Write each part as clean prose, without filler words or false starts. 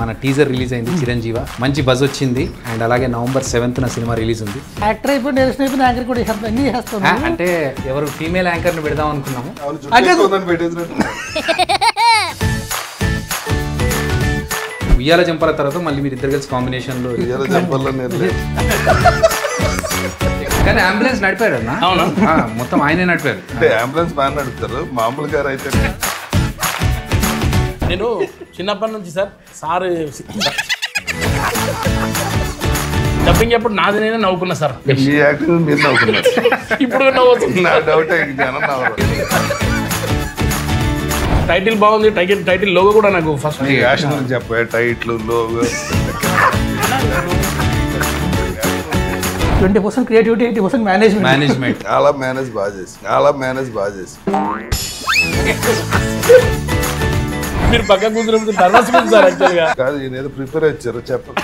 మన teaser release అయింది చిరంజీవ మంచి బజ్ వచ్చింది అండ్ అలాగే నవంబర్ 7th సినిమా రిలీజ్ ఉంది యాక్టర్ అయిపోయి డైరెక్షన్ అయిపోయి యాంకర్ కూడా అన్ని చేస్తాను అంటే ఎవరు ఫీమేల్ యాంకర్ ని పెడదాం అనుకున్నాము ఉయ్యాల జంపాల తర్వాత మళ్ళీ మీరు ఇద్దరు కలిసి కాంబినేషన్ లో కానీ అంబులెన్స్ నడిపారు అన్న అవును మొత్తం ఆయనే నడిపారు అంటే అంబులెన్స్ బాగా నడుపుతారు మామూలు గారు అయితే నేను చిన్నప్పటి నుంచి సార్ డబ్బింగ్ ఎప్పుడు నాది నేనే నవ్వుకున్నా సార్ మీ యాక్టింగ్ మీరు నవ్వుకున్నారు ఇప్పుడు నవ్వుతుంది నా డౌట్ జనం నవ్వరు టైటిల్ బాగుంది టైటిల్ లోగో కూడా నాకు ఫస్ట్ యాక్షన్ గురించి చెప్పే టైట్లు లోగో 20% క్రియేటివిటీ 80% మేనేజ్మెంట్ చాలా మేనేజ్ బాగా చేసి మీరు పక్క కూర్చున్నప్పుడు నర్వస్ ఉంది సార్ యాక్చువల్గా కాదు ఈయన ఏదో ప్రిపేర్ ఇచ్చారు చెప్పండి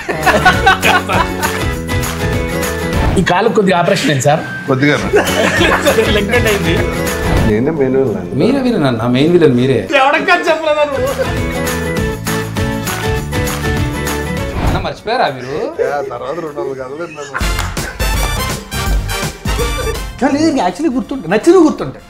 ఈ కాలు కొద్దిగా ఆపరేషన్ అయింది సార్ కొద్దిగా లెగ్మెంట్ అయింది నేనే మెయిన్ మీరే విలన్ అన్న మెయిన్ విలన్ మీరే ఎవడక్క చెప్పలేదు అన్న మర్చిపోయారా మీరు తర్వాత 2 కదలేదు కానీ యాక్చువల్లీ గుర్తుంటాయి నచ్చినవి గుర్తుంటాయి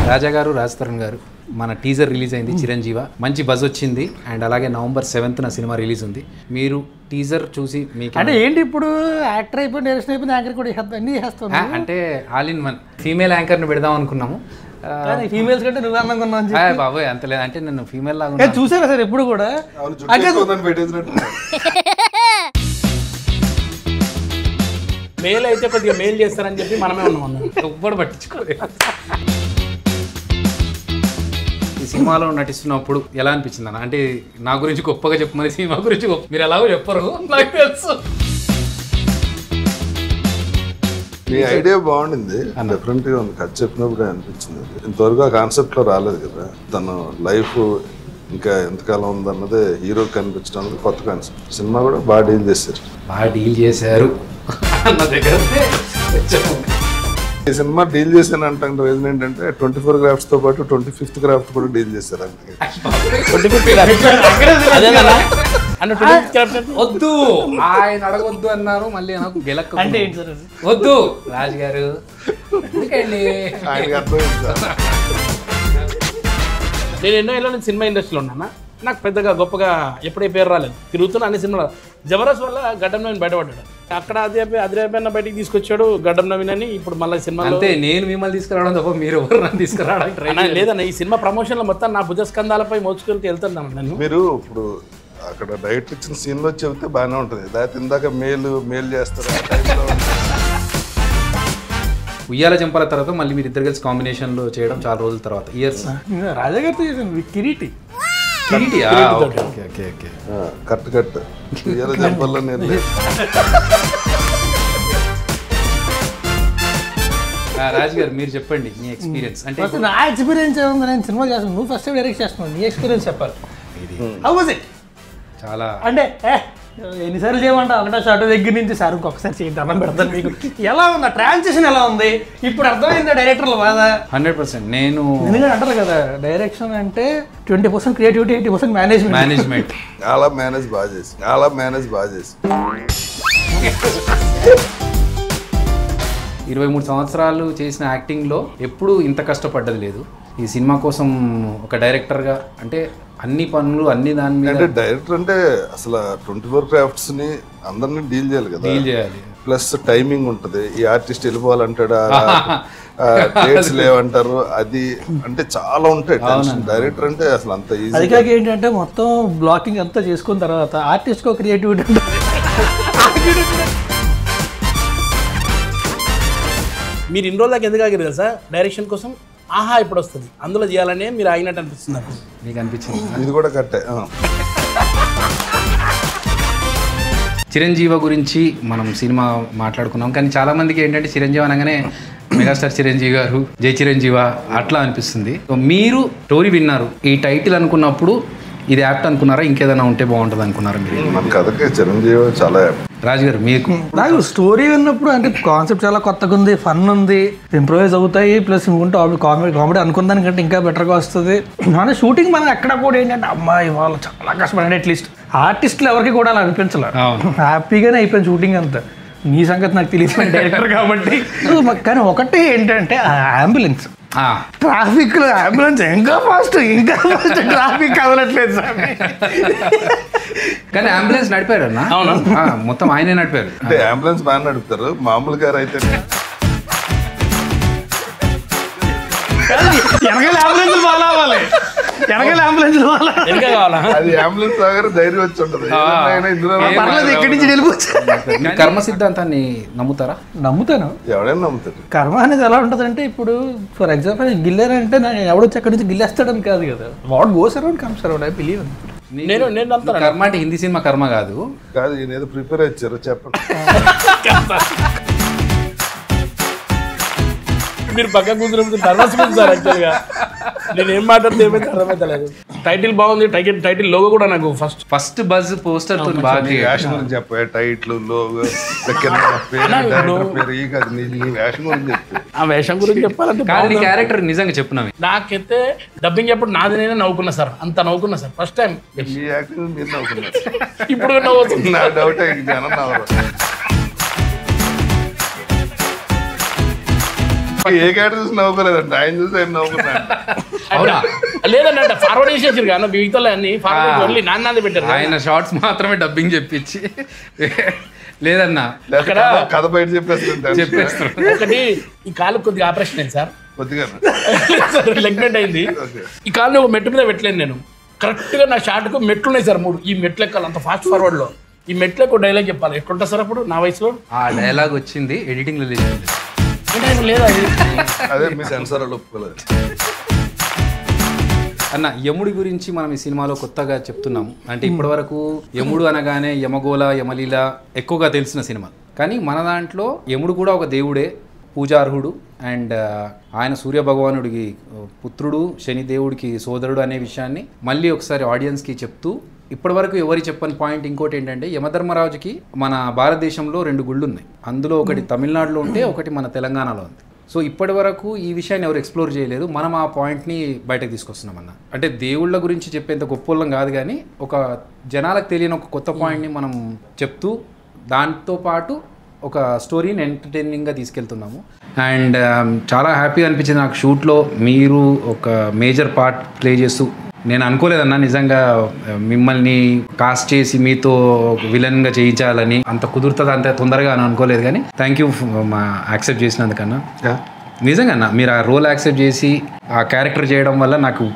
రాజా గారు రాజ్ తరుణ్ గారు మన టీజర్ రిలీజ్ అయింది చిరంజీవ మంచి బజ్ వచ్చింది అండ్ అలాగే నవంబర్ 7th సినిమా రిలీజ్ ఉంది మీరు టీజర్ చూసి మీకు అంటే ఏంటి ఇప్పుడు యాక్టర్ అయిపోయి డైరెక్షన్ అయిపోయి యాంకర్ కూడా అన్ని చేస్తాను అంటే all in one female anchor ని పెడదాం అనుకున్నాము ఫీమేల్స్ కంటే నువ్వు అందంగా ఉన్నావు బాబోయ్ అంత లేదు అంటే నేను ఫీమేల్ లాగా చూసారా సార్ ఎప్పుడు కూడా పెట్టేసినట్టు మెయిల్ అయితే కొద్దిగా మెయిల్ చేస్తారని చెప్పి మనమే ఉన్నాం ఎవ్వడు పట్టించుకోలేదు ఈ సినిమాలో నటిస్తున్నప్పుడు ఎలా అనిపించింది అన్న అంటే నా గురించి గొప్పగా చెప్పమని సినిమా గురించి మీరు ఎలాగో చెప్పరు నాకు తెలుసు మీ ఐడియా బాగుండింది డిఫరెంట్ గా ఉంది కథ చెప్పినప్పుడు అనిపించింది ఇంతవరకు ఆ కాన్సెప్ట్ లో రాలేదు కదా తను లైఫ్ ఇంకా ఎంతకాలం ఉందన్నదే హీరో కనిపించడం కొత్త కాన్సెప్ట్ సినిమా కూడా బాగా డీల్ చేశారు అన్న దగ్గర ఈ సినిమా డీల్ చేశాను అంటే రీజన్ ఏంటంటే 24 గ్రాఫ్ట్స్ తో పాటు 25th గ్రాఫ్ట్ కూడా డీల్ చేశారు వద్దు ఆయన అడగొద్దు అన్నారు మళ్ళీ నాకు గెలక్క అంటే ఏంటి సార్ వద్దు రాజు గారు ఎందుకండి ఆయనకి అర్థమైంది సార్ నేను ఎన్నో ఏళ్ళ నుంచి సినిమా ఇండస్ట్రీలో ఉన్నాను నాకు పెద్దగా గొప్పగా ఎప్పుడే పేరు రాలేదు తిరుగుతున్నా అన్ని సినిమాలు జబర్దస్త్ వల్ల గడ్డం నవీన్ బయటపడ్డాడు అక్కడ అదిరేపన్న బయటికి తీసుకొచ్చాడు గడ్డం నవీన్ అని ఇప్పుడు మళ్ళీ సినిమా అంతే నేను మిమ్మల్ని తీసుకురావడం తప్ప మీరు ఎవరు నన్ను తీసుకురావడానికి లేదన్న ఈ సినిమా ప్రమోషన్లో మొత్తం నా భుజస్కంధాలపై మోసుకెళ్తే వెళ్తున్నాను నేను మీరు ఇప్పుడు అక్కడ డైరెక్ట్ ఇచ్చిన సీన్ లో చెబితే బాగానే ఉంటుంది లేకపోతే ఇందాక మెయిల్ చేస్తారు ఆ టైంలో ఉయ్యాల జంపాల తర్వాత మళ్ళీ మీరు ఇద్దరు కలిసి కాంబినేషన్ లో చేయడం చాలా రోజుల తర్వాత ఇయర్స్ రాజా గారితో చేశాను కిరీటి కరెక్ట్ ఇవాళ చెప్పాలో నేను రాజు గారు మీరు చెప్పండి మీ ఎక్స్పీరియన్స్ అంటే నా ఎక్స్పీరియన్స్ ఏముంది నేను సినిమా చేస్తాను నువ్వు ఫస్ట్ డైరెక్ట్ చేస్తున్నావు నీ ఎక్స్పీరియన్స్ చెప్పాలి హౌ వాజ్ ఇట్ చాలా అంటే ఎన్నిసార్లు చేయమంటా ఒకటో షార్ట్ దగ్గర నుంచి సార్ ఇంకొకసారి చేయండి అన్నం పెడతాను మీకు ఎలా ఉంది ట్రాన్సిషన్ ఎలా ఉంది ఇప్పుడు అర్థమైందా డైరెక్టర్ల బాధ 100% నేను ఎందుకంటే అంటారు కదా డైరెక్షన్ అంటే 20% క్రియేటివిటీ 80% మేనేజ్మెంట్ చాలా మేనేజ్ బాగా చేసి 23 సంవత్సరాలు చేసిన యాక్టింగ్లో ఎప్పుడూ ఇంత కష్టపడ్డది లేదు ఈ సినిమా కోసం ఒక డైరెక్టర్గా అంటే అన్ని పనులు అన్ని దాని మీద అంటే డైరెక్టర్ అంటే అసలు 24 క్రాఫ్ట్స్ ని అందరినీ డీల్ చేయాలి కదా ప్లస్ టైమింగ్ ఉంటది ఈ ఆర్టిస్ట్ వెళ్ళిపోవాలంటాడు డేట్స్ లేవంటారు అది అంటే చాలా ఉంటాయి డైరెక్టర్ అంటే అసలు అంత ఈజీ అది కాక ఏంటంటే మొత్తం బ్లాకింగ్ అంతా చేసుకున్న తర్వాత ఆర్టిస్ట్ కు క్రియేటివిటీ మీరు ఇన్ని రోజులకి ఎందుకు ఆగారు కదా సార్ డైరెక్షన్ కోసం ఆహా ఇప్పుడు వస్తుంది అందులో చేయాలనే మీరు ఆగినట్టు అనిపిస్తుంది నాకు మీకు అనిపించింది ఇది కూడా కట్టే చిరంజీవి గురించి మనం సినిమా మాట్లాడుకున్నాం కానీ చాలా మందికి ఏంటంటే చిరంజీవి అనగానే మెగాస్టార్ చిరంజీవి గారు జై చిరంజీవ అట్లా అనిపిస్తుంది మీరు స్టోరీ విన్నారు ఈ టైటిల్ అనుకున్నప్పుడు ఇది యాప్ట్ అనుకున్నారా, ఇంకేదైనా ఉంటే బాగుంటుంది అనుకున్నారా మీరు? మన కథకి చిరంజీవి చాలా రాజు గారు మీకు నాకు స్టోరీ విన్నప్పుడు అంటే కాన్సెప్ట్ చాలా కొత్తగా ఉంది, ఫన్ ఉంది, ఇంప్రూవైజ్ అవుతాయి, ప్లస్ ఇంకుంటే కామెడీ కామెడీ అనుకున్న దానికంటే ఇంకా బెటర్గా వస్తుంది. మన షూటింగ్ మనం ఎక్కడ కూడా ఏంటంటే అమ్మాయి వాళ్ళు చాలా కష్టపడి అట్లీస్ట్ ఆర్టిస్టులు ఎవరికి కూడా అలా అనిపించలేదు, హ్యాపీగానే అయిపోయింది షూటింగ్ అంతా. నీ సంగతి నాకు తెలియదు డైరెక్టర్ కాబట్టి. కానీ ఒకటే ఏంటంటే ఆ అంబులెన్స్ ట్రాఫిక్ లో అంబులెన్స్ ఇంకా ఫాస్ట్ ట్రాఫిక్ కదలట్లేదు సార్. కానీ అంబులెన్స్ నడిపారు అన్న, మొత్తం ఆయనే నడిపారు. అంటే అంబులెన్స్ బాగా నడుపుతారు, మామూలు గారు అయితే వెనకాల అంబులెన్స్ బాగా అవ్వాలి, వెనకాల అంబులెన్స్ అది అంబులెన్స్ దగ్గర ధైర్యం వచ్చి ఉంటుంది. పర్లేదు ఇక్కడి నుంచి వెళ్ళిపోవచ్చు. కర్మ సిద్ధాంతాన్ని నమ్ముతారా? నమ్ముతాను. ఎవడైనా నమ్ముతారు. కర్మ అనేది ఎలా ఉంటుంది అంటే, ఇప్పుడు ఫర్ ఎగ్జాంపుల్ గిల్లారంటే నేను ఎవడొచ్చి అక్కడి నుంచి గిల్లేస్తాడని కాదు కదా, what goes around comes around. I believe నేను కర్మ అంటే హిందీ సినిమా కర్మ కాదు. ఈయన ఏదో ప్రిపేర్ అయ్యారు చెప్పండి. మీరు పక్క కూర్చున్నప్పుడు నర్వస్ ఉంది సార్. యాక్చువల్గా నేను ఏం మాట్లాడితే ఏమైతే అర్థమవుతలేదు. టైటిల్ బాగుంది, టైటిల్ లోగో కూడా నాకు ఫస్ట్ బజ్ పోస్టర్ తో బాగా వేషం గురించి చెప్పే టైటిల్ లోగో ఆ వేషం గురించి చెప్పాలంటే క్యారెక్టర్ నిజంగా చెప్పున్నావి. నాకైతే డబ్బింగ్ ఎప్పుడు నాది నేనే నవ్వుకున్నా సార్, అంత నవ్వుకున్నా సార్ ఫస్ట్ టైం. మీరు నవ్వుకున్నారు, ఇప్పుడు నవ్వుతుంది. నా డౌట్ జనం నవ్వరు. ఏ క్యారెక్టర్ చూసి నవ్వుకోలేదండి, ఆయన చూసి ఆయన నవ్వుకున్నాను. లేదండి అంటే ఫార్వర్డ్ చేసేసారు కానీ మిగతా అన్ని ఫార్వర్డ్ ఓన్లీ నాన్నది పెట్టారు. ఆయన షార్ట్స్ మాత్రమే డబ్బింగ్ చెప్పించి లేదన్నా కథ బయట చెప్పేస్తారు. ఒకటి ఈ కాలు కొద్దిగా ఆపరేషన్ అయింది సార్, కొద్దిగా లెగ్మెంట్ అయింది. ఈ కాలు ఒక మెట్టు మీద పెట్టలేను నేను, కరెక్ట్ గా నా షార్ట్ కు మెట్లు ఉన్నాయి సార్ 3. ఈ మెట్లు ఎక్కాలి అంత ఫాస్ట్ ఫార్వర్డ్ లో. ఈ మెట్లు ఎక్కువ డైలాగ్ చెప్పాలి, ఎట్లుంటా సార్ అప్పుడు నా వయసులో. ఆ డైలాగ్ వచ్చింది ఎడిటింగ్ లో లేదా అదే మీ సెన్సార్ ఒప్పుకోలేదు అన్న. యముడి గురించి మనం ఈ సినిమాలో కొత్తగా చెప్తున్నాము. అంటే ఇప్పటివరకు యముడు అనగానే యమగోళ యమలీల ఎక్కువగా తెలిసిన సినిమా, కానీ మన దాంట్లో యముడు కూడా ఒక దేవుడే, పూజార్హుడు. అండ్ ఆయన సూర్య భగవానుడికి పుత్రుడు, శనిదేవుడికి సోదరుడు అనే విషయాన్ని మళ్ళీ ఒకసారి ఆడియన్స్కి చెప్తూ, ఇప్పటివరకు ఎవరికి చెప్పని పాయింట్ ఇంకోటి ఏంటంటే, యమధర్మరాజుకి మన భారతదేశంలో 2 గుళ్ళు ఉన్నాయి. అందులో ఒకటి తమిళనాడులో ఉంటే ఒకటి మన తెలంగాణలో ఉంది. సో ఇప్పటి వరకు ఈ విషయాన్ని ఎవరు ఎక్స్ప్లోర్ చేయలేదు. మనం ఆ పాయింట్ని బయటకు తీసుకొస్తున్నాం అన్న. అంటే దేవుళ్ళ గురించి చెప్పేంత గొప్పలం కాదు, కానీ ఒక జనాలకు తెలియని ఒక కొత్త పాయింట్ని మనం చెప్తూ దాంతో పాటు ఒక స్టోరీని ఎంటర్టైనింగ్గా తీసుకెళ్తున్నాము. అండ్ చాలా హ్యాపీగా అనిపించింది నాకు షూట్లో మీరు ఒక మేజర్ పార్ట్ ప్లే చేస్తూ. నేను అనుకోలేదన్నా నిజంగా మిమ్మల్ని కాస్ట్ చేసి మీతో విలన్గా చేయించాలని, అంత కుదురుతుంది అంత తొందరగా అని అనుకోలేదు. కానీ థ్యాంక్ యూ మా యాక్సెప్ట్ చేసినందుకన్నా. నిజంగా అన్న మీరు ఆ రోల్ యాక్సెప్ట్ చేసి ఆ క్యారెక్టర్ చేయడం వల్ల నాకు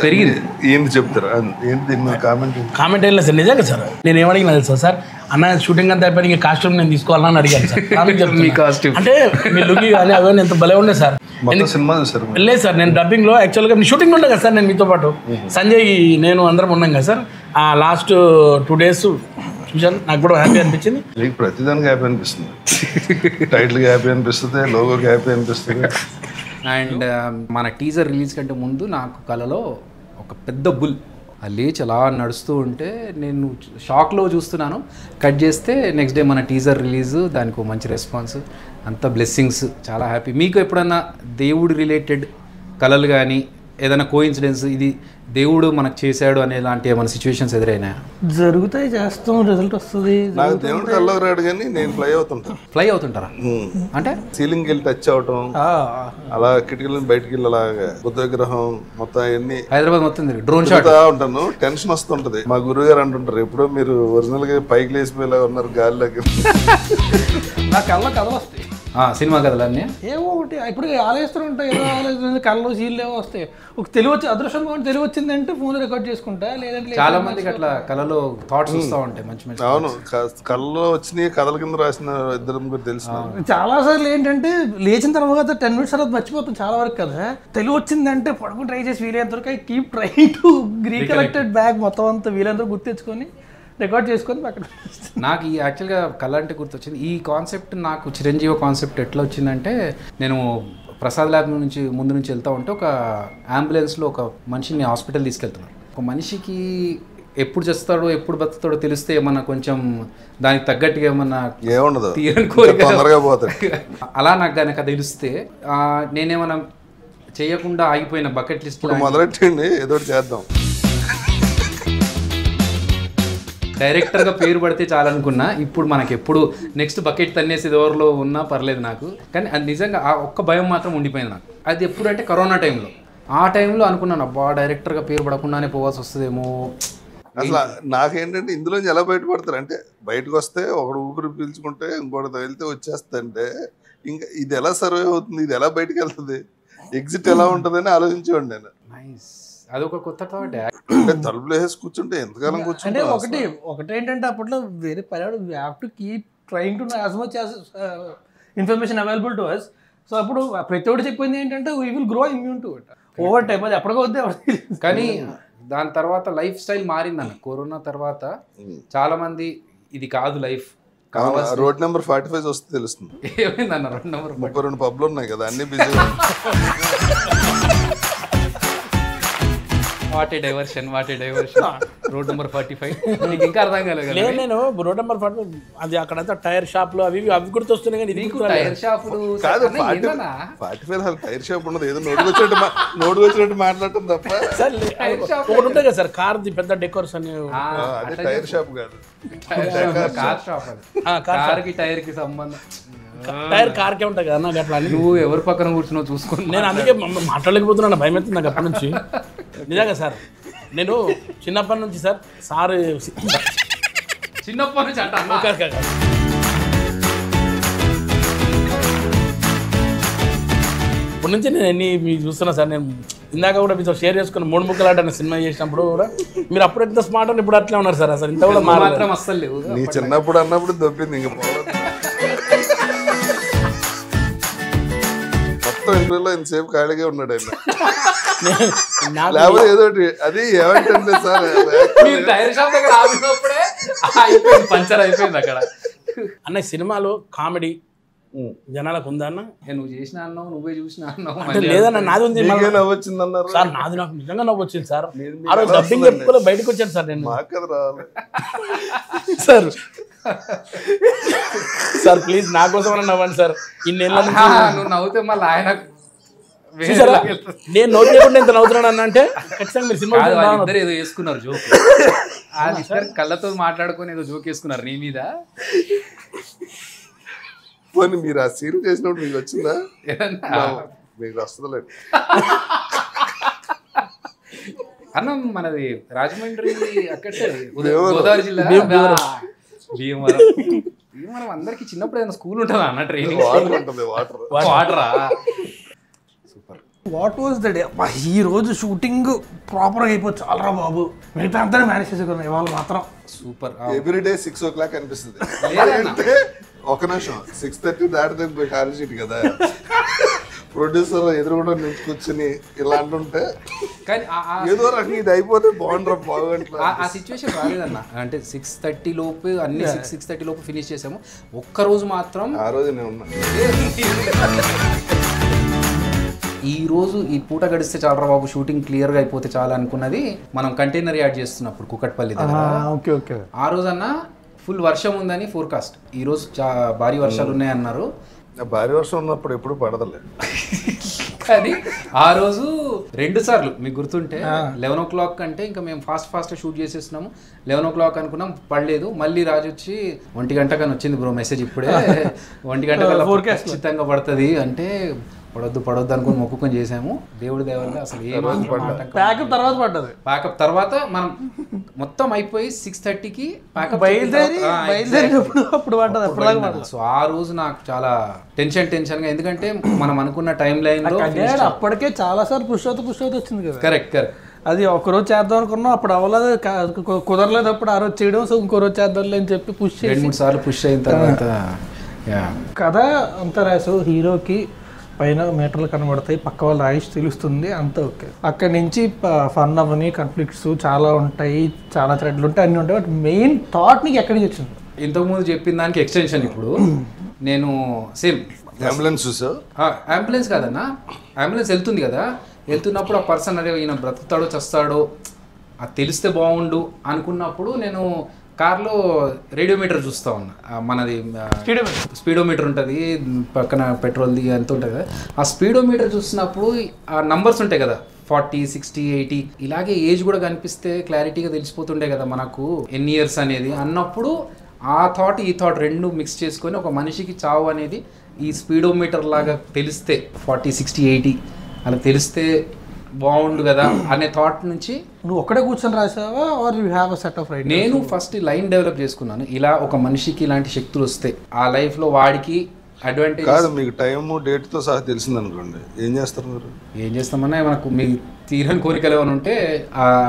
పెరిగింది. ఏంటి చెప్తారా? ఏంటి కామెంట్ ఏం లేదు సార్, నిజంగా సార్. నేను ఏమడిగినా తెలుసా సార్, అన్న షూటింగ్ అంతా అయిపోయి ఇంకా కాస్ట్యూమ్ నేను తీసుకోవాలని అడిగాను సార్. మీ కాస్ట్యూమ్ అంటే మీ లుక్ కానీ అవన్నీ ఎంత భలే ఉండే సార్. సినిమా చూసారు? లేదు సార్, నేను డబ్బింగ్ లో యాక్చువల్గా షూటింగ్ ఉండే కదా సార్, నేను మీతో పాటు సంజయ్ నేను అందరం ఉన్నాం కదా సార్. ఆ లాస్ట్ 2 days చూసాను, నాకు కూడా హ్యాపీ అనిపించింది. మీకు ప్రతిదానికి హ్యాపీ అనిపిస్తుంది, టైటిల్కి హ్యాపీ అనిపిస్తుంది, లోగోకి హ్యాపీ అనిపిస్తుంది. అండ్ మన టీజర్ రిలీజ్ కంటే ముందు నాకు కలలో ఒక పెద్ద బుల్ లేచి అలా నడుస్తూ ఉంటే నేను షాక్లో చూస్తున్నాను. కట్ చేస్తే నెక్స్ట్ డే మన టీజర్ రిలీజ్, దానికి ఒక మంచి రెస్పాన్స్, అంత బ్లెస్సింగ్స్, చాలా హ్యాపీ. మీకు ఎప్పుడన్నా దేవుడు రిలేటెడ్ కళలు కానీ ఏదైనా కోఇన్సిడెన్స్ ఇది దేవుడు మనకు చేశాడు అనే లాంటి ఏమైనా సిచ్యువేషన్స్ ఎదురైనా? జరుగుతాయి, చేస్తాం, రిజల్ట్ వస్తుంది. నాకు దేవుడు కల్లో రాడు కానీ నేను ఫ్లై అవుతుంటారా? అంటే సీలింగ్ వెళ్ళి టచ్ అవటం, అలా కిటికీల బయటికి వెళ్ళి అలాగా బుద్ధ విగ్రహం మొత్తం అవన్నీ హైదరాబాద్ మొత్తం డ్రోన్ షాట్ ఉంటాను. టెన్షన్ వస్తుంటది. మా గురువు గారు అంటుంటారు, ఎప్పుడో మీరు ఒరిజినల్ గా పైకి లేచిపోయేలా ఉన్నారు గాలిలోకి. నా కళ్ళ కథలు వస్తాయి, సినిమా కథలన్నీ ఏవో ఒకటి ఇప్పుడు ఆలోచిస్తూ ఉంటాయి, ఏదో ఆలోచన కళ్ళలో సీన్లు ఏవో వస్తాయి. ఒక తెలివి అదృష్టం తెలివి వచ్చిందంటే ఫోన్ రికార్డ్ చేసుకుంటా, లేదంటే చాలా మందికి అట్లా కళలో థాట్స్ వస్తూ ఉంటాయి మంచి మంచి. అవును, కళ్ళలో వచ్చినాయి కథల కింద రాసిన 2-3 తెలుసు. చాలా సార్లు ఏంటంటే లేచిన తర్వాత 10 minutes తర్వాత మర్చిపోతాం చాలా వరకు కదా. తెలివి వచ్చిందంటే పడుకుని ట్రై చేసి వీలైనంత వరకు keep try to recollected bag మొత్తం అంతా వీలైనంత గుర్తు తెచ్చుకొని రికార్డ్ చేసుకొని పక్కన. నాకు ఈ యాక్చువల్గా కళ అంటే గుర్తొచ్చింది. ఈ కాన్సెప్ట్ నాకు చిరంజీవి కాన్సెప్ట్ ఎట్లా వచ్చిందంటే, నేను ప్రసాద్ ల్యాబ్ నుంచి ముందు నుంచి వెళ్తూ ఉంటే ఒక అంబులెన్స్లో ఒక మనిషిని హాస్పిటల్ తీసుకెళ్తున్నాను. ఒక మనిషికి ఎప్పుడు చేస్తాడో ఎప్పుడు బతుకుతాడో తెలిస్తే ఏమన్నా కొంచెం దానికి తగ్గట్టుగా ఏమన్నా ఏముండదు, తీరని కోరిక తొందరగా పోతాడు. అలా నాకు కనుక తెలిస్తే నేనేమన్నా చేయకుండా ఆగిపోయిన బకెట్ లిస్ట్ మొదలెట్టండి, ఏదో చేద్దాం. డైరెక్టర్గా పేరు పడితే చాలనుకున్నా. ఇప్పుడు మనకి ఎప్పుడు నెక్స్ట్ బకెట్ తన్నేసి ఎవరిలో ఉన్నా పర్లేదు నాకు. కానీ అది నిజంగా ఆ ఒక్క భయం మాత్రం ఉండిపోయింది నాకు. అది ఎప్పుడంటే కరోనా టైంలో. ఆ టైంలో అనుకున్నాను అబ్బా డైరెక్టర్గా పేరు పడకుండానే పోవాల్సి వస్తుందేమో. అసలు నాకేంటంటే ఇందులోంచి ఎలా బయటపడతారు అంటే, బయటకు వస్తే ఒకడు ఊపిరి పీల్చుకుంటే ఇంకోటి వెళ్తే వచ్చేస్తుంటే ఇంకా ఇది ఎలా సర్వే అవుతుంది, ఇది ఎలా బయటకు వెళ్తుంది, ఎగ్జిట్ ఎలా ఉంటుందని ఆలోచించేవాడు నేను. నైస్, అదొక కొత్త థాట్. అంటే తలుపులు వేసి కూర్చుంటే ఎంతకాలం అంటే కూర్చుంటే ఒకటేంటంటే అప్పట్లో వేరే పర్యాడు we have to keep trying to as much as information available to us. So అప్పుడు ప్రతి ఒక్కటి చెప్పింది ఏంటంటే we will grow immune to it over time. అది ఎప్పటికో వద్దే. కానీ దాని తర్వాత లైఫ్ స్టైల్ మారిందన్న. కరోనా తర్వాత చాలా మంది ఇది కాదు లైఫ్, రోడ్ నెంబర్ 45 వస్తే తెలుస్తుంది. ఏమైందన్న రోడ్ నెంబర్ 32 పబ్లు ఉన్నాయి కదా, అన్ని busy. What a diversion road number 45 నీకు ఇంకా అర్థం కాలేదు కదా? నేను రోడ్ నెంబర్ 45 అది అక్కడంతా టైర్ షాప్లు అవి గుర్తొస్తున్నాయి. కానీ ఇది టైర్ షాపులు కాదు, 45 టైర్ షాప్ ఉండదు, ఏదో నోటుకు వచ్చినట్టు మాట్లాడటం తప్ప. ఒకటి ఉంటుంది కదా సార్, కార్ది పెద్ద డెకోరేషన్. అదే టైర్ షాప్ కాదు, కార్ షాప్. అది కార్కి టైర్ కి సంబంధం. టైర్ కార్కే ఉంటుంది కదా నాకు. అట్లా నువ్వు ఎవరి పక్కన కూర్చున్నావు చూసుకుని. నేను అందుకే మాట్లాడలేకపోతున్నాను, భయం అవుతుంది నాకు అప్పటి నుంచి. నిజంగా సార్, నేను చిన్నప్పటి నుంచి సార్ చిన్నప్పటి నుంచి అంట ఇప్పటి నుంచి నేను ఎన్ని మీకు చూస్తున్నా సార్. నేను ఇందాక కూడా మీతో షేర్ చేసుకుని 3 ముక్కలాట సినిమా చేసినప్పుడు కూడా మీరు అప్పుడు ఎంత స్మార్ట్ అని ఇప్పుడు అట్లే ఉన్నారు సార్. అసలు ఇంత కూడా మాత్రం అస్సలు లేవు. నీ చిన్నప్పుడు అన్నప్పుడు దొబ్బింది ఇంకా మొత్తం ఇంటర్వ్యూలో ఇంతసేపు ఖాళీగా ఉన్నాడు ఆయన. లేకపోతే ఏదో అది ఏమంటే సార్ టైర్ షాప్ దగ్గర ఆగినప్పుడే అయిపోయింది, పంచర్ అయిపోయింది అక్కడ. అన్న సినిమాలో కామెడీ జనాలకు ఉందా అన్న? నువ్వు చేసిన అన్నావు, నువ్వే చూసిన అన్నావు. లేదన్న నాది ఉంది. నవ్వొచ్చింది అన్నారు సార్, నాది నాకు నిజంగా నవ్వు వచ్చింది సార్. ఆ రోజు డబ్బింగ్ చెప్పుకోలే బయటకు వచ్చాను సార్ నేను. మాకు రావాలి సార్. సార్ ప్లీజ్ నా కోసం నవ్వండి సార్. ఇన్నేళ్ళ నువ్వు నవ్వుతే మళ్ళీ ఆయన నేను నోట్ చేయకుండా ఎంత నవ్వుతున్నాను అన్న అంటే ఖచ్చితంగా మీరు సినిమా ఇద్దరు ఏదో వేసుకున్నారు జోక్. వాళ్ళిద్దరు కళ్ళతో మాట్లాడుకొని ఏదో జోక్ వేసుకున్నారు నీ మీద. పోనీ మీరు ఆ సీన్ చేసినప్పుడు మీకు వచ్చిందా? మీకు వస్తుందిలేదు అన్న. మనది రాజమండ్రి అక్కడ గోదావరి జిల్లా భీమవరం. భీమవరం అందరికి చిన్నప్పుడు ఏదైనా స్కూల్ ఉంటుందా అన్న? ట్రైనింగ్ వాటర్ ఉంటుంది, వాటరా? Super. What was the day? ఈ రోజు షూటింగ్ ప్రాపర్గా అయిపోతుంది చాలరా బాబు, మిగతా అంతా మేనేజ్ చేసుకున్నాం. ఇవాళ మాత్రం సూపర్. ఎవ్రీడే 6 o'clock అనిపిస్తుంది. అంటే ఒక నిమిషం 6:30 దాటితే ఖాళీ సీట్ కదా, ప్రొడ్యూసర్ ఎదురుగుండా నుంచి కూర్చుని ఇలా అంటుంటే కానీ ఏదో రకంగా ఇది అయిపోతే బాగుండ్రా బాగుంట్లా. ఆ సిచ్యువేషన్ రాలేదన్న. అంటే 6:30 లోపు అన్ని 6:30 లోపు ఫినిష్ చేసాము. ఒక్కరోజు మాత్రం ఆ రోజు నేను ఉన్నా. ఈ రోజు ఈ పూట గడిస్తే చాలరా బాబు, షూటింగ్ క్లియర్గా అయిపోతే చాలా అనుకున్నది. మనం కంటైనర్ యాడ్ చేస్తున్నప్పుడు కుకట్పల్లి దగ్గర. Okay okay. ఆ రోజన్నా ఫుల్ వర్షం ఉందని ఫోర్కాస్ట్. ఈరోజు భారీ వర్షాలు ఉన్నాయన్నారు. భారీ వర్షం ఉన్నప్పుడు ఎప్పుడు పడదలే. కానీ ఆ రోజు 2 సార్లు మీకు గుర్తుంటే 11 o'clock అంటే ఇంకా మేము ఫాస్ట్ షూట్ చేసేస్తున్నాము. 11 o'clock అనుకున్నాం, పడలేదు. మళ్ళీ రాజు వచ్చి 1 గంట కానీ వచ్చింది బ్రో మెసేజ్ ఇప్పుడే, 1 గంట ఖచ్చితంగా పడుతుంది అంటే పడొద్దు అనుకుని మొక్కుకొని చేసాము. దేవుడి దేవల్ల అసలు ప్యాకప్ తర్వాత పడ్డది. ప్యాకప్ తర్వాత మనం మొత్తం అయిపోయి 6:30కి ప్యాకప్ బయలుదేరినప్పుడు అప్పుడు పడ్డది. సో ఆ రోజు నాకు చాలా టెన్షన్ గా, ఎందుకంటే మనం అనుకున్న టైం లైన్ లో అప్పటికే చాలా సార్లు పుష్ అవుతూ వచ్చింది కదా. కరెక్ట్. అది ఒకరోజు చేద్దాం అనుకున్నాం, అప్పుడు అవ్వలేదు, కుదరలేదు. అప్పుడు ఆ రోజు చేయడం, సో ఇంకో రోజు చేద్దాంలే అని చెప్పి పుష్ 2-3 సార్లు పుష్ అయిన తర్వాత కథ అంతా రాసు. హీరోకి పైన మీటర్లు కనబడతాయి, పక్క వాళ్ళ ఆయుష్ తెలుస్తుంది, అంతా ఓకే. అక్కడి నుంచి ఫన్ అవని కాన్ఫ్లిక్ట్స్ చాలా ఉంటాయి, చాలా థ్రెడ్లు ఉంటాయి, అన్నీ ఉంటాయి. బట్ మెయిన్ థాట్ నీకు ఎక్కడి నుంచి వచ్చింది? ఇంతకుముందు చెప్పిన దానికి ఎక్స్టెన్షన్. ఇప్పుడు నేను సేమ్ అంబులెన్స్ కాదన్నా, అంబులెన్స్ వెళ్తుంది కదా, వెళ్తున్నప్పుడు ఆ పర్సన్ అరే ఈయన బ్రతుకుతాడో చస్తాడో అది తెలిస్తే బాగుండు అనుకున్నప్పుడు నేను కార్లో రేడియోమీటర్ చూస్తూ ఉన్నా. మనది స్పీడోమీటర్ ఉంటుంది పక్కన పెట్రోల్ది ఎంత ఉంటుంది కదా, ఆ స్పీడోమీటర్ చూసినప్పుడు ఆ నంబర్స్ ఉంటాయి కదా 40, 60, 80 ఇలాగే ఏజ్ కూడా కనిపిస్తే క్లారిటీగా తెలిసిపోతుండే కదా మనకు ఎన్ని ఇయర్స్ అనేది అన్నప్పుడు ఆ థాట్ ఈ థాట్ రెండు మిక్స్ చేసుకొని ఒక మనిషికి చావు అనేది ఈ స్పీడోమీటర్ లాగా తెలిస్తే 40, 60, 80 అలా తెలిస్తే బాగుండు కదా అనే థాట్ నుంచి. నువ్వు ఒక్కడే కూర్చొని రాసావా or you have a set of right? నేను ఫస్ట్ లైన్ డెవలప్ చేసుకున్నాను. ఇలా ఒక మనిషికి ఇలాంటి శక్తులు వస్తాయి, ఆ లైఫ్లో వాడికి అడ్వాంటేజ్ కాదు. మీకు టైము డేట్తో సహా తెలిసింది అనుకోండి, ఏం చేస్తారు మీరు? ఏం చేస్తామన్నా మనకు మీ తీరని కోరికలు ఏమైనా ఉంటే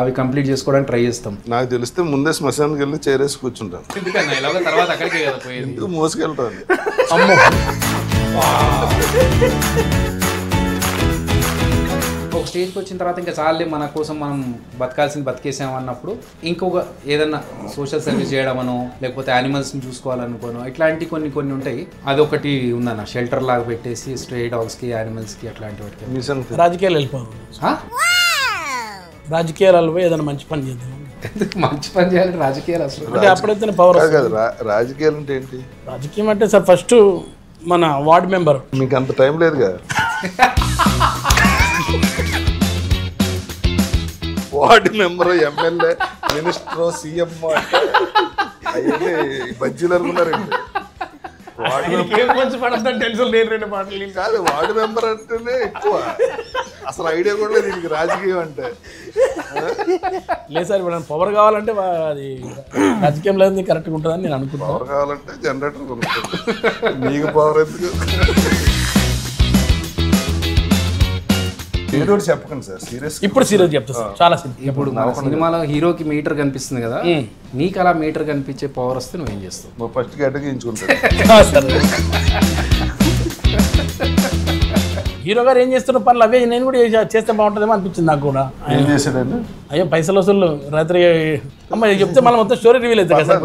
అవి కంప్లీట్ చేసుకోవడానికి ట్రై చేస్తాం. నాకు తెలిస్తే ముందే శ్మశానికి వెళ్ళి చేరేసి కూర్చుంటాను. ఎందుకన్నా ఇలాగ తర్వాత అక్కడికే కదా పోయేది. ఎందుకు మోసుకెళ్తాను? అమ్మో ఒక స్టేజ్కి వచ్చిన తర్వాత ఇంకా చాలే మన కోసం మనం బతకాల్సింది బతికేసాం అన్నప్పుడు ఇంకొక ఏదన్నా సోషల్ సర్వీస్ చేయడమనో లేకపోతే యానిమల్స్ని చూసుకోవాలనుకోనో ఇట్లాంటి కొన్ని ఉంటాయి. అదొకటి ఉందన్న, షెల్టర్ లాగా పెట్టేసి స్ట్రే డాగ్స్కి యానిమల్స్కి అట్లాంటి వాటికి. మీ సంగతి రాజకీయాలు వెళ్ళిపోవాలి, రాజకీయాలు పోయి ఏదైనా మంచి పని చేద్దాం. ఎందుకు మంచి పని చేయాలంటే రాజకీయాలు అసలు అంటే అప్పుడైతే పవర్ కాదు. రాజకీయాలు అంటే ఏంటి? రాజకీయం అంటే సార్ ఫస్ట్ మన వార్డ్ మెంబర్. మీకు అంత టైం లేదుగా. Ward member, MLA, minister, CM అంటే అవన్నీ బజ్జీలు అనుకున్నారండి. కాదు, వార్డు మెంబర్ అంటేనే ఎక్కువ. అసలు ఐడియా కూడా లేదు దీనికి రాజకీయం అంటే. లేదు సార్, ఇప్పుడు పవర్ కావాలంటే అది రాజకీయం లేదు కరెక్ట్గా ఉంటుందని నేను అనుకుంటున్నాను. పవర్ కావాలంటే జనరేటర్ కొనుక్కోండి, మీకు పవర్ ఎందుకు? ఏదో చెప్పకండి సార్, సీరియస్. ఇప్పుడు సీరియస్ చెప్తా సార్, చాలా సీరియస్. ఇప్పుడు మన సినిమాలో హీరోకి మీటర్ కనిపిస్తుంది కదా, నీకు అలా మీటర్ కనిపించే పవర్ వస్తే నువ్వేం చేస్తావు? ఫస్ట్ గడ్డగించుకుంటాను. హీరో గారు ఏం చేస్తున్న పనులు అవే నేను కూడా చేస్తే బాగుంటుందేమో అనిపించింది నాకు కూడా. ఏం చేశాడండి? అయ్యో పైసలు వసూళ్ళు రాత్రి అమ్మ చెప్తే మళ్ళీ మొత్తం స్టోరీ రివీల్ అవుతుంది కదా సార్.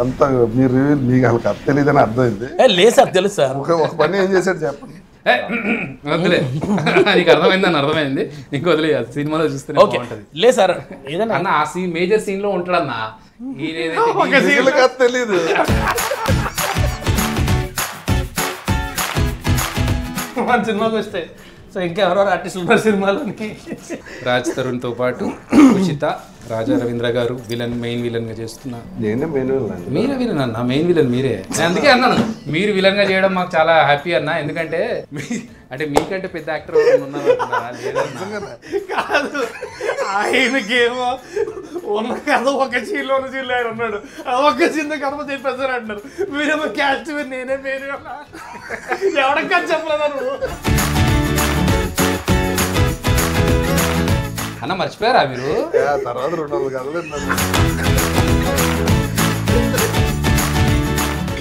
అంత మీరు రివీల్ మీకు అసలు కథ తెలియదని అర్థమైంది. లేదు సార్, తెలుసు సార్. ఒక పని ఏం చేశాడు చెప్పండి. వదిలే, నీకు అర్థమైంది అని అర్థమైంది, నీకు వదిలే. సినిమాలో చూస్తే బాగుంటది. లేదు సార్, ఏదన్నా అన్న ఆ సీన్ మేజర్ సీన్ లో ఉంటాడన్నా, ఒక సీన్ కథ తెలీదు. మన సినిమాకి వస్తే సో ఇంకా ఎవరెవరు ఆర్టిస్టులు ఉన్నారు సినిమాలోని? రాజ్ తరుణ్తో పాటు ఉచిత, రాజా రవీంద్ర గారు మెయిన్ విలన్ గా చేస్తున్నా. నేనే మెయిన్ విలన్. మీరే విలన్ అన్న, మెయిన్ విలన్ మీరే. అందుకే అన్నాను మీరు విలన్ గా చేయడం మాకు చాలా హ్యాపీ అన్న. ఎందుకంటే అంటే మీకంటే పెద్ద యాక్టర్ ఉన్నారు కాదు, ఆయనకేమో ఉన్న కథ ఒక సీన్లో ఆయన ఉన్నాడు, ఒక సీన్ కథ చెప్పేసారు అంటారు. మీరేమో క్యాస్ట్ నేనే పేరు ఎవడక్క చెప్పలేదా నువ్వు? అన్న మర్చిపోయారా మీరు? తర్వాత 200 కథలు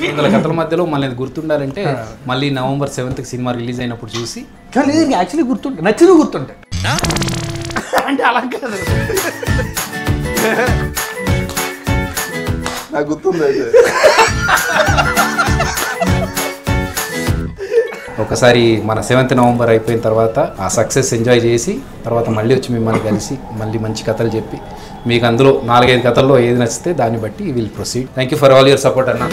100 కథల మధ్యలో మళ్ళీ గుర్తుండాలంటే మళ్ళీ November 7th సినిమా రిలీజ్ అయినప్పుడు చూసి. కానీ యాక్చువల్లీ గుర్తుంటాయి, నచ్చినవి గుర్తుంటాయి. అంటే అలా కాదు, నాకు గుర్తుంది. అయితే ఒకసారి మన 7th November అయిపోయిన తర్వాత ఆ సక్సెస్ ఎంజాయ్ చేసి తర్వాత మళ్ళీ వచ్చి మిమ్మల్ని కలిసి మళ్ళీ మంచి కథలు చెప్పి మీకు అందులో 4-5 కథల్లో ఏది నచ్చితే దాన్ని బట్టి will proceed. Thank you for all your support అన్న.